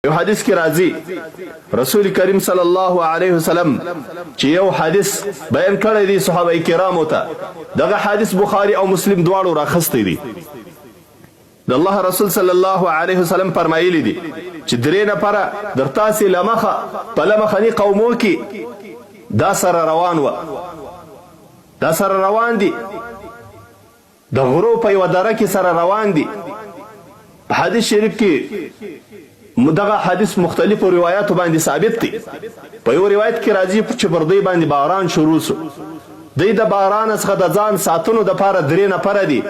یو حدیث کې راځي رسول کریم صلی الله علیه وسلم چې یو حدیث بیان کړی دی صحابه کرامو ته. دغه حدیث بخاری او مسلم دواړو راخستی دی. د الله رسول صلی الله علیه وسلم فرمایلی دي چې درې نفره در تاسې لمخه په لمخني قومو کې دا سره روان و، دا سره روان دي، د غرو په یوه دره کې سره روان دي. په حدیث شریف کې دغه حدیث مختلفو روایاتو باندې ثابت دی. په یو روایت کې راځي چې پر دوی باندې باران شروع شو. دوی د باران څخه د ځان ساتنو دپاره درې نفره دي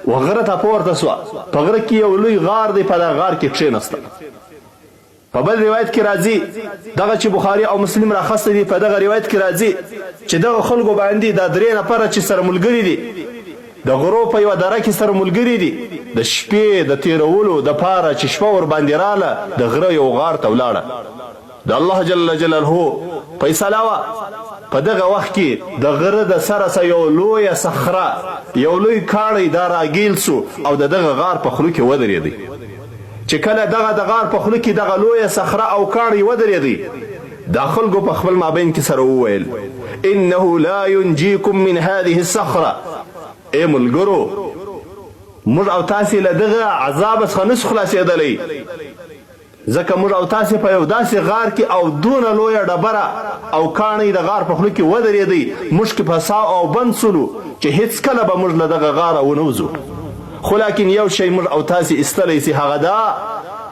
و غره ته پورته سوه. په غره کې یو لوی غار دی، په دغه غار کې کښېنسته. په بل روایت کې راځي دغه چې بخاري او مسلم راخسته دي، په دغه روایت کې راځي چې دغه خلکو باندې دا درې نفره چې سره ملګري دي د غرو په یوه دره کې سره ملګري دي، د شپې د تیرولو دپاره چې شپه ور باندې راله د غره یو غار ته ولاړه. د الله جل جلاله فیصله وه په دغه وخت کې د غره د سره یو لویه صخره، یو لوی کاڼی دا راګیل سو او د دغه غار په خولو کې ودرېدی. چې کله دغه د غار په خولو کې دغه لویه صخره او کاڼی ودرېدی، دا خلکو په خپل مابین کې سره وویل انه لا ينجيكم من هذه الصخره. ای ملګرو، موږ او تاسې له دغه عذاب څخه نسو خلاصېدلی، ځکه موږ او تاسې په یو داسې غار کې او دونه لویه ډبره او کاڼی د غار په خوله کې ودرېدی، موږ کې په سا او بند سولو چې هېڅکله به موږ له دغه غاره ونه وځو. خو لاکن یو شی موږ او تاسې ایستلی سي، هغه دا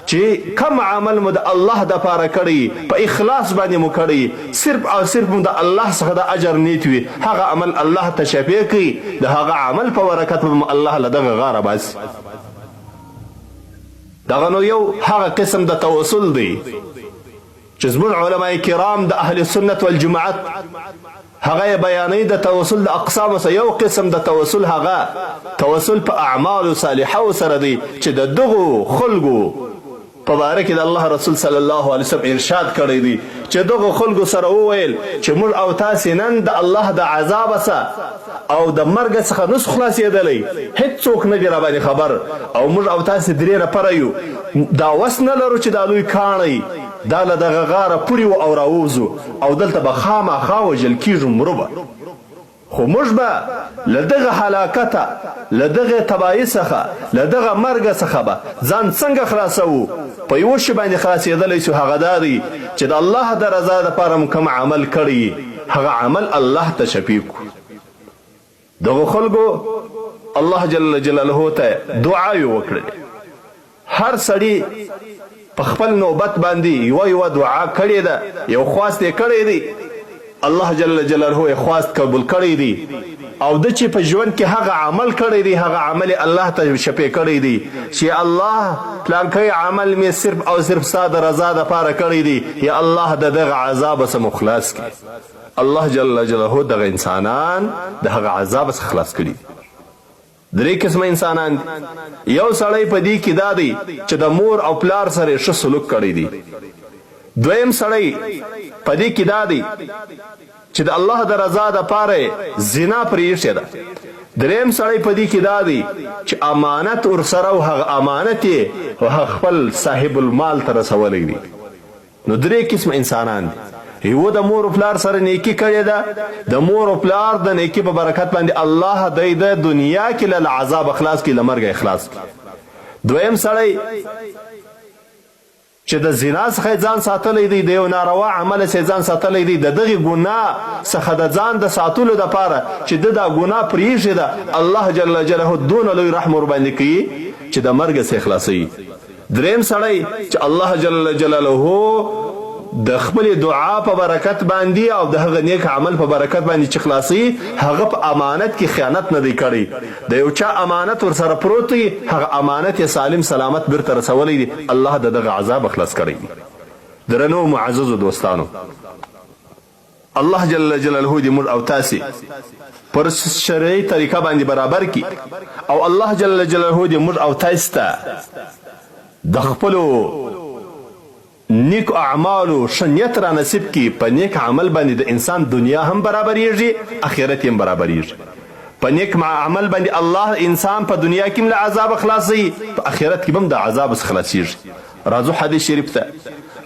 چې کم عمل مو د الله دپاره کړی، په اخلاص باندې مو کړی، صرف او صرف مو د الله څخه د اجر نیت وي، هغه عمل الله ته شفیع کړي، د هغه عمل په برکت به مو الله له دغه غاره باسي. دغه نو یو هغه قسم د توسل دی چې زموږ علما کرام د اهل سنت والجماعت هغه یې بیانوي. د توسل د اقسامو څخه یو قسم د توسل هغه توسل په اعمالو صالحو سره دی چې د دغو خلکو په باره کې د الله رسول صلی الله علیه وسلم ارشاد کړی دی چې دغو خلکو سره وویل چې موږ او تاسې نن د الله د عذاب څخه او د مرګ څخه نسو خلاصېدلی، هېڅوک نه دي راباندې خبر، او موږ او تاسې درې نفره یو، دا وس نه لرو چې دا لوی کاڼی دا له دغه غاره پورې و او راووځو او دلته به خامخا وژل کېږو مرو به. خو موږ به له دغه هلاکته، له دغه تباهي څخه، له دغه مرګه څخه به ځان څنګه خلاصوو؟ په یوه شي باندې خلاصېدلی سو، هغه دا دی چې د الله د رضا دپاره مو کوم عمل کړی هغه عمل الله ته شفیع کړو. دغو خلکو الله جل جلاله ته دعاوې وکړلې. هر سړي په خپل نوبت باندې یوه دعا کړې ده، یو خواست یې کړی دی، الله جل جلاله یې خواست قبول کړی دی، او د چې په ژوند کې هغه عمل کړی دی هغه عمل الله ته شفیع کړی دی چې الله پلانکی عمل مې صرف او صرف ستا د رضا دپاره کړی دی، یا الله د دغه عذاب څخه مو خلاص کړي. الله جل جلاله دغه انسانان د هغه عذاب څخه خلاص کړي. درې قسمه انسانان دي. یو سړی په دې کې دا دی چې د مور او پلار سره ښه سلوک کړی دی. دویم سړی په دې کې دا دی چې د الله د رضا دپاره زنا پرې ایښې ده. دریم سړی په دې کې دا دی چې امانت ورسره او هغه امانت یې خپل صاحب المال ته رسولی دی. نو درې قسمه انسانان دي. یو د مور او پلار سره نیکي کړې ده، د مور او پلار د نیکي په برکت باندې الله دی د دنیا کې له عذاب خلاص کړي، له مرګه خلاص کړي. دویم سړی چې د زنا څخه ځان ساتلی دی، د یو ناروا عمل څخه ځان ساتلی دی، د دغې ګناه څخه د ځان د ساتلو دپاره چې دا ګناه پرېښې ده، الله جل جلاله دونه لوی رحم ورباندې کوي چې د مرګه څخه خلاصوي. دریم سړی چې الله جل جلاله د خپل دعا په برکت باندې او د هغه نیک عمل په برکت باندې چې خلاصي، هغه په امانت کې خیانت نه دی کړی. د یو چا امانت ورسره پروت وي، هغه امانت یې سالم سلامت بیرته رسولی دی، الله د دغه عذاب خلاص کړی دی. درنو معززو دوستانو، الله جل جلاله دې موږ او تاسې پر شرعي طریقه باندې برابر کړي، او الله جل جلاله دې موږ او تاسې ته د خپلو نیک اعمالو ښه نیت را نصیب کی. په نیک عمل باندې د انسان دنیا هم برابریږي، اخرت هم برابریږي. په نیک عمل باندې الله انسان په دنیا کې هم له عذاب خلاصوي، په آخرت کې هم د عذاب څخه خلاصېږي. راځو حدیث شریف ته.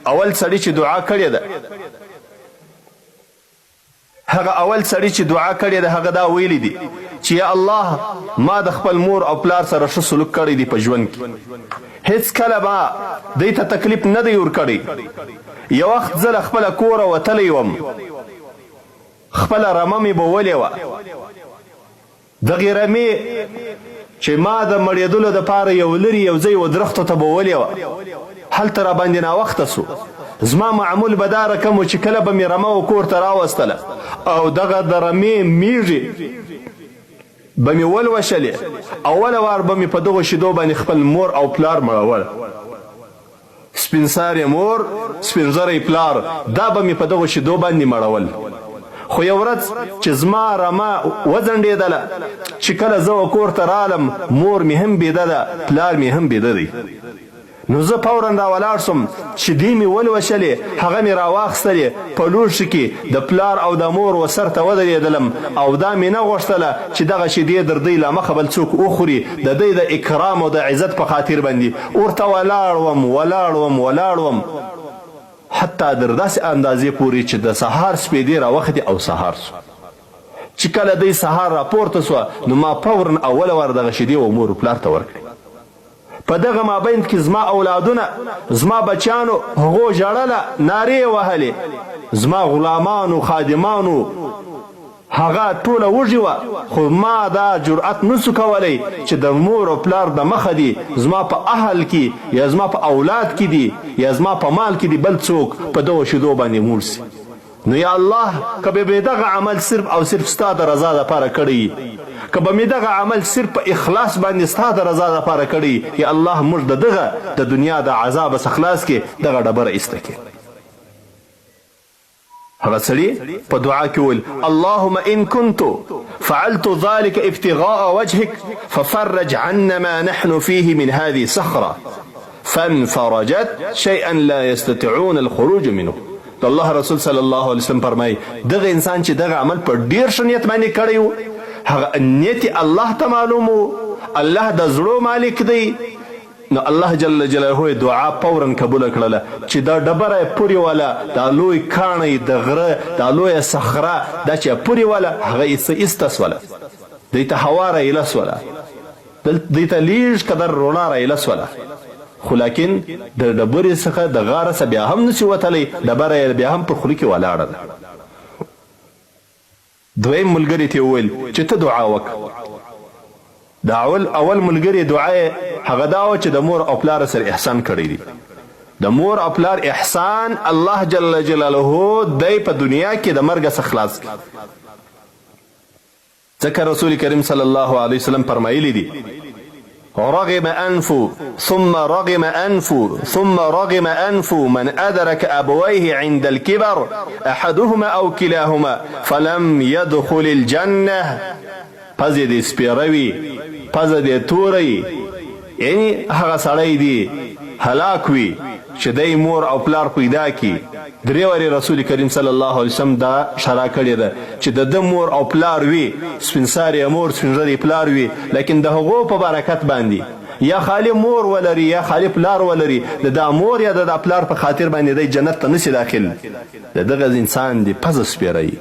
اول سړی چې دعا کړې ده، هغه دا ویلی دي چې یا الله ما د خپل مور او پلار سره ښه سلوک کړی دی په ژوند کې، هیڅ کله ما دوی ته تکلیف نه دی ورکړی. یو وخت زه له خپله کوره وتلی وم، خپله رمه مې بولې وه، دغې رمې چې ما د مړېدلو دپاره یو لرې یو ځای ودرختو ته بولې وه، هلته را باندې ناوخته سو. زما معمول به دا رقم و چې کله به مې رمه و کور ته راوستله او دغه د رمې میږې به مې ولوشلې، اوله وار به مې په دغو شیدو باندې خپل مور او پلار مړول. سپین سارې مور، سپین زری پلار، دا به مې په دغو شیدو باندې مړول. خو یو ورځ چې زما رمه وځنډېدله، چې کله زه و کور ته رالم، مور مې هم بیده ده، پلار مې هم بیده دی. نو زه فورا راولاړ سوم چې دوی مې ولوشلې، هغه مې راواخیستلې، په لوښي کې د پلار او د مور و سر ته ودرېدلم او دا مې نه غوښتله چې دغه شیدې در دوی له مخه بل څوک وخوري، د دوی د اکرام او د عزت په خاطر باندې ورته ولاړ وم حتی در داسې اندازې پورې چې د سهار سپېدې راوختې او سهار سو. چې کله دوی سهار راپورته سوه، نو ما فورا اوله وار دغه شیدې و مور و پلار ته ورکړې. په دغه مابین کې زما اولادونه، زما بچیانو هغو ژړله، نارې وهلې، زما غلامانو خادمانو هغه ټوله وږې وه، خو ما دا جرأت نسو کولی چې د مور او پلار د مخه دي زما په اهل کې یا زما په اولاد کې دي یا زما په مال کې دي بل څوک په دغو شیدو باندې مور سي. نو یا الله که به مې دغه عمل صرف او صرف ستا د رضا دپاره کړی، که به مې دغه عمل صرف په اخلاص باندې ستا د رضا دپاره کړی، یا الله موږ د دغه د دنیا د عذاب څخه خلاص کړې، دغه ډبره ایسته کړې. هغه سړي په دعا کې ویل اللهم ان كنت فعلت ذلك ابتغاء وجهك ففرج عنا ما نحن فيه من هذه الصخرة فانفرجت شيئا لا يستطيعون الخروج منه. د الله رسول صلی الله علیه وسلم فرمایي دغه انسان چې دغه عمل په ډیر ښه نیت باندې کړی و، هغه نیت الله ته معلوم و، الله د زړو مالک دی. نو الله جل جلاله دعا فورا قبول کړله چې دا ډبره پورې والا، دا لوی کاڼی د غره، دا لویه صخره دا چې پورې والا، هغه ایسته سوله، دوی ته هوا رایله سوله، دوی ته لیږ قدر رڼا رایله سوله. خو لیکن د ډبرې څخه د غاره څخه بیا هم نشي وتلی، ډبره یې بیا هم پر خوله کې ولاړه ده. دویم ملګري ته وویل چې ته دعا وکړه. د اول ملګري دعا هغه دا و چې د مور او پلار سره احسان کړی دی. د مور او پلار احسان الله جل جلاله دی په دنیا کې د مرګ څخه خلاص کړي. ځکه رسول کریم صلی الله علیه وسلم فرمایلی دی رغم أنف ثم رغم أنف ثم رغم أنف من أدرك أبويه عند الكبر أحدهما أو كلاهما فلم يدخل الجنة. پزې دې سپیروي، پزه دې توری، یعنی هغه سړی دی هلاک وي چې دی مور او پلار پیدا کی. درې وارې رسول کریم صلی الله علیه وسلم دا شرع کړې ده چې د ده مور او پلار وي، سپین سارې مور سپین ږیری پلار وي، لیکن د هغو په برکت باندې یا خالی مور ولري یا خالی پلار ولري، د دا مور یا د پلار په خاطر باندې دی جنت ته نشي داخل. د دغه انسان دی پزه سپیروي،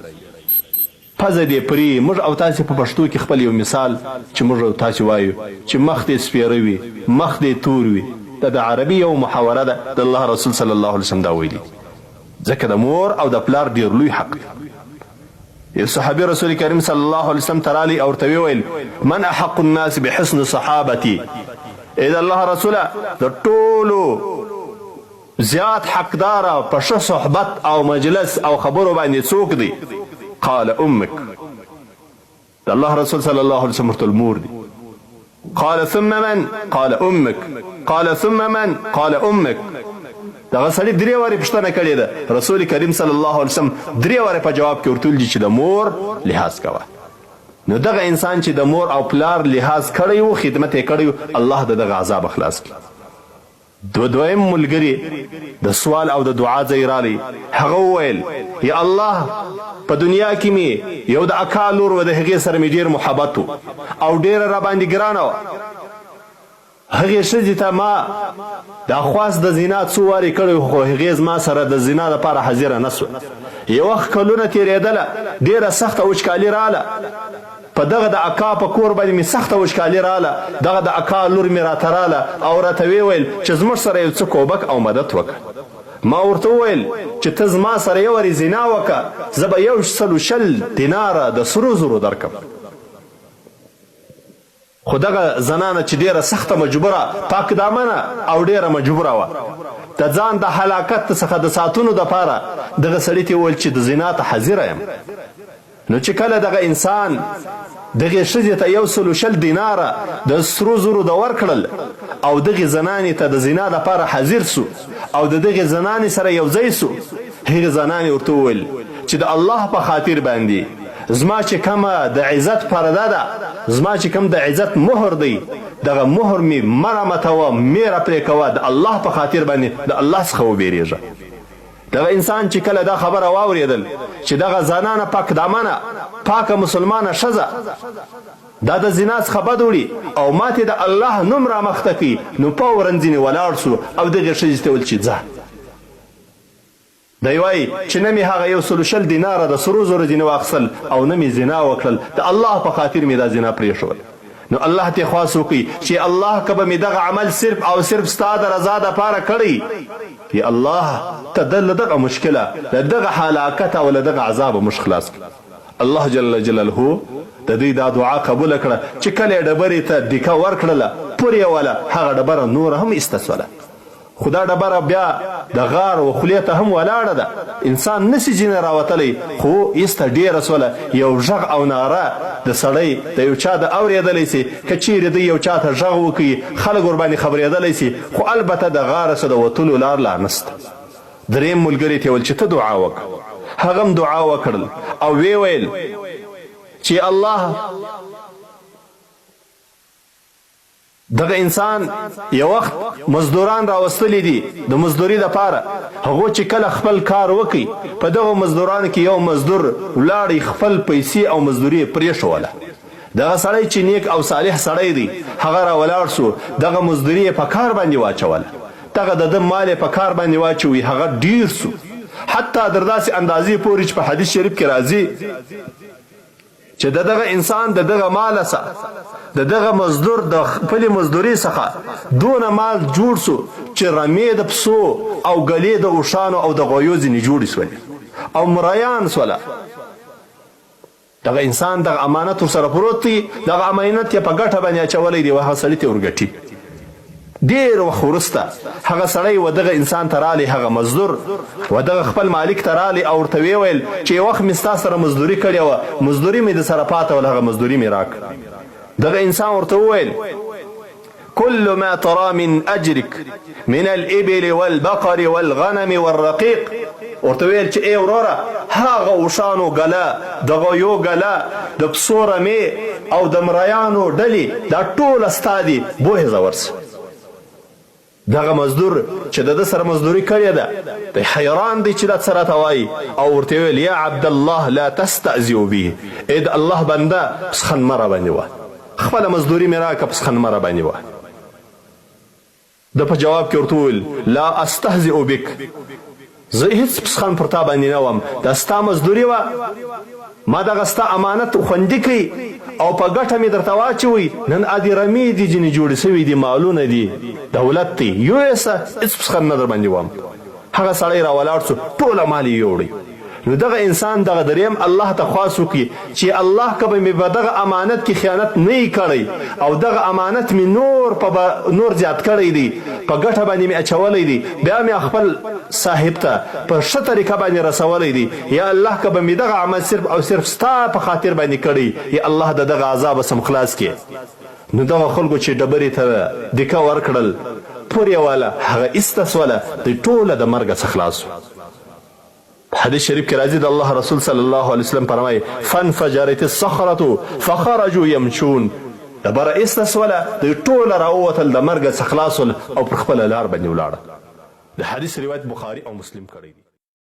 پزه دې پرې. موږ او تاسې په پښتو کې خپل یو مثال چې موږ او تاسې وایو چې مخ دې سپیروي، مخ دې تور وي، دا د عربي یو محاوره ده. د الله رسول صلی الله علیه وسلم دا ویلي، ځکه د مور او د پلار ډېر لوی حق دی. یو صحابي رسول کریم صلی الله علیه وسلم ترالی او ورته وویل من احق الناس بحسن صحابتي، ای د الله رسوله د ټولو زیات حقداره په ښه صحبت او مجلس او خبرو باندې څوک دی؟ قال امك. د الله رسول صلی الله علیه وسلم ورته مور دی. قال ثم من؟ قال امك. قال ثم من؟ قال امك. دغه سړي درې وارې پوښتنه کړې ده. رسول کریم صلی الله علیه وسلم درې وارې په جواب کې ورته ویلي چې د مور لحاظ کوه. نو دغه انسان چې د مور او پلار لحاظ کړی و، خدمت یې کړی و، الله د دغه عذاب خلاص کړي. دویم ملګري د سوال او د دعا ځای رالی. هغه وویل یا الله په دنیا کې مې یو د اکا لور و، د هغې سره مې ډېر محبت و او ډېره راباندې ګرانه وه. هغې ښځې ته ما دا خواست د زنا څو وارې کړی و، خو هغې زما سره د زنا دپاره حاضره نه سوه. یو وخت کلونه تېرېدله، ډېره سخته وچکالي راله. په دغه د اکا په کور باندې مې سخته وچکالي راله. دغه د اکا لور مې راته راله او راته ویې ویل چې زموږ سره یو څه کوبک او مدد وکړه. ما ورته وویل چې ته زما سره یو وارې زنا وکړه، زه به 120 دیناره د سرو زرو درکړم. خو دغه زنانه چې ډېره سخته مجبوره، پاک دامنه او ډېره مجبوره وه، د ځان د هلاکت څخه د ساتلو دپاره دغه سړي ته وویل چې د زنا ته حاضره یم. نو چې کله دغه انسان دغې ښځې ته 120 دیناره د سرو زرو د ورکړل او دغې زنانې ته د زنا دپاره حاضر سو او د دغې زنانې سره یو ځای سو، هغې زنانې ورته وویل چې د الله په خاطر باندې زما چې کومه د عزت پرده ده، زما چې کوم د عزت مهر دی، دغه مهر مې مرمتوه، میره پرې کوه، د الله په خاطر باندې د الله څخه وبېرېږه. دغه انسان چې کله دا خبره واورېدل چې دغه زنانه پاک دامنه پاکه مسلمانه ښځه دا د زنا څخه بد وړي او ماتې د الله نوم رامخته کوي، نو فوراً ځینې ولاړ سو او دغې ښځې ته ویل چې ځه. دی وایي چې نه مې هغه 120 دیناره د سرو زرو ځینې واخیستل او نه مې زنا وکړل، د الله په خاطر مې دا زنا پرېښول. نو الله ته خواست وکړي چې الله که به مې دغه عمل صرف او صرف ستا د رضا دپاره کړی، یا الله ته د له دغه مشکله، له دغه هلاکت او له دغه عذابه موږ خلاص کړه. الله جل جلاله د دوی دا دعا قبوله کړه چې کله یې ډبرې ته دیکه ورکړله، پورې یې وله، هغه ډبره نوره هم ایسته سوله. خو دا ډبره بیا د غار و خولې ته هم ولاړه ده، انسان نسي ځینې راوتلی، خو ایسته ډېره سوله. یو غږ او ناره د سړی د یو چا د اورېدلی سي، که چیرې دوی یو چا ته غږ وکړي خلک ورباندې خبرېدلی سي، خو البته د غاره څه د وتلو لار لا نسته. دریم ملګري ته ویل چې ته دعا وکړه. هغه هم دعا وکړل او ویې ویل چې الله دغه انسان یو وخت مزدوران راوستلی دي د مزدوري دپاره، هغو چې کله خپل کار وکړي په دغو مزدورانو کې یو مزدور ولاړی خپل پیسې او مزدوري یې پرېښوله. دغه سړی چې نیک او صالح سړی دی هغه راولاړ سو، دغه مزدوري یې په کار باندې واچوله، دغه د ده مال یې په کار باندې واچوي، هغه ډیر سو، حتی در داسې اندازې پورې چې په حدیث شریف کې راځي چې د دغه انسان د دغه مال څخه د دغه مزدور د خپلې مزدوري څخه دونه مال جوړ سو چې رمې د پسو او ګلې د اوښانو او د غویو ځینې جوړې سولې او مریان سوله. دغه انسان دغه امانت ورسره پروت دی، دغه امانت یې په ګټه باندې اچولی دی، هغه سړي ته ورګټي. ډېر وخت وروسته هغه سړی و دغه انسان ته رالی، هغه مزدور و دغه خپل مالک ته رالی او ورته ویې ویل چې یو وخت مې ستا سره مزدوري کړې وه، مزدوري مې د سره پاته وله، هغه مزدوري مې راکړه. دغه انسان ورته وویل كل ما ترى من أجرك من الإبل والبقر والغنم والرقيق، ورته ویل چې ای وروره هغه اوښانو ګله، د غویو ګله، د پسو رمې او د مریانو ډلې دا ټوله ستا دي، بویې ځه ورسه. دغه مزدور چې د ده سره مزدوري کړې ده دی حیران دی چې دا څه راته وایي او ورته ویل یا عبدالله لا تستهزئ به، ای د الله بنده پسخن مه راباندې وه، خپله مزدوري مې راکړه پسخن مه راباندې وه. ده په جواب کې ورته وویل لا استهزئ بک، زه هیڅ پسخن پر تا باندې نه وم، دا ستا مزدوري وه، ما دغه ستا امانت خوندي کړي او په ګټه مې درته واچوي، نن ادي رمې دي ځینې جوړې سوي دي، مالونه دي، دولت دی، یویسه هېڅ پسخن نه در باندې وم. هغه سړی راولاړ سو، ټوله مال یې یوړی. نو دغه انسان دغه دریم الله ته خواست وکړي چې الله که به مې په دغه امانت کې خیانت نه کړی او دغه امانت مې نور زیات کړی دی، په ګټه باندې مې اچولی دی، بیا مې خپل صاحب ته په ښه طریقه باندې رسولی دی، یا الله که به مې دغه عمل صرف او صرف ستا په خاطر باندې کړی، یا الله د دغه عذابه سم خلاص کړي. نو دغه خلکو چې ډبرې ته دیکه ورکړل، پورې واله، هغه ایسته سوله، دوی ټوله د مرګه څخه خلاص. حدیث شریف کې راځي د الله رسول صلی الله علیه وسلم فرمایي فانفجرت الصخرة فخرجوا يمشون، د بره ایسته سوله دوی ټوله راووتل د مرګ څخه خلاص ول او پر خپله لار باندې ولاړه. د حدیث روایت بخاري او مسلم کړی دی.